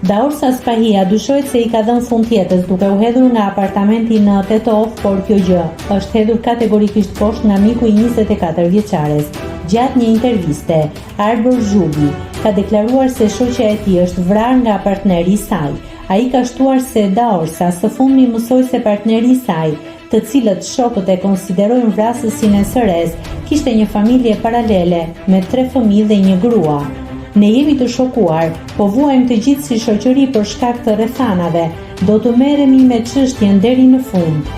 Daorsa Spahia dyshohet se i ka dhënë fund jetës duke u hedhur nga apartamenti në Tetov, por kjo gjë është hedhur kategorikisht poshtë nga miku i 24 vjeçares. Gjatë një interviste, Arbor Zhubi ka deklaruar se shoqja e tij është vrarë nga partneri i saj. Ai ka shtuar se Daorsa së fundmi mësoi se partneri i saj, të cilët shokët e konsiderojnë vrasësin e sëres, kishte një familje paralele me 3 fëmijë dhe një grua. Ne jemi të shokuar, po vuajmë të gjithë si shoqëri për shkak të rrethanave, do të merremi me çështjen deri në fund.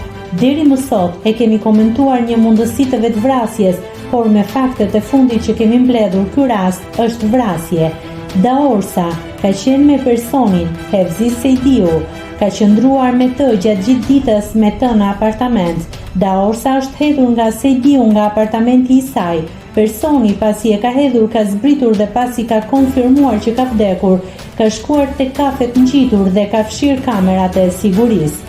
Deri më sot e kemi komentuar një mundësi të vetvrasjes, por me faktet e fundit që kemi mbledhur, ky rast është vrasje. Daorsa ka qenë me personin Hevzi Sejdiu, ka qëndruar me të gjatë gjithë ditës me të në apartament. Daorsa është hedhur nga Sejdiu nga apartamenti i saj. Personi pasi e ka hedhur ka zbritur dhe pasi ka konfirmuar që ka vdekur, ka shkuar te kafet ngjitur dhe ka fshirë kamerat e sigurisë.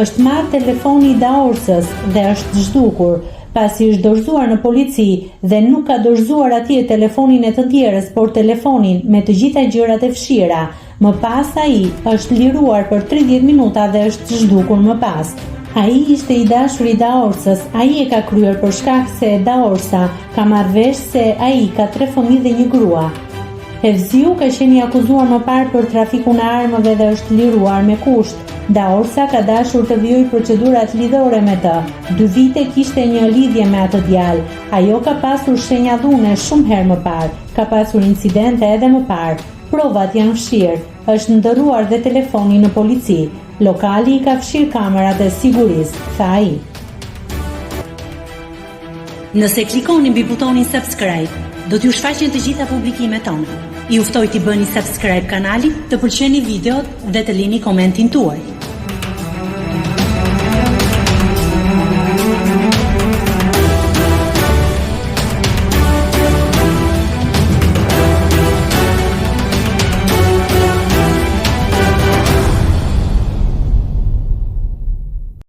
Është marrë telefoni i Daorsës dhe është zhdukur. Pasi është dorëzuar në polici dhe nuk ka dorëzuar atje telefonin e të tjerës, por telefonin me të gjitha gjërat e fshira. Më pas ai është liruar për 30 minuta dhe është zhdukur më pas. Ai ishte i dashur i Daorsës, ai e ka kryer për shkak se Daorsa ka marrë vesh se ai ka 3 fëmijë dhe një grua. Hevziu ka qenë i akuzuar më parë për trafikun e armëve dhe është liruar me kusht. Daorsa ka dashur të vijojë procedurat lidhore me të. 2 vite kishte një lidhje me atë djalë. Ajo ka pasur shenja dhune shumë herë më parë, ka pasur incidente edhe më parë. Provat janë fshirë, është ndërruar dhe telefoni në polici. Lokali i ka fshirë kamerat e sigurisë, tha ai. Nëse klikoni mbi butonin subscribe, do t'ju shfaqen të gjitha publikimet tona. Ju ftoj t'i bëni subscribe kanalit, të pëlqeni videot dhe të lini komentin tuaj.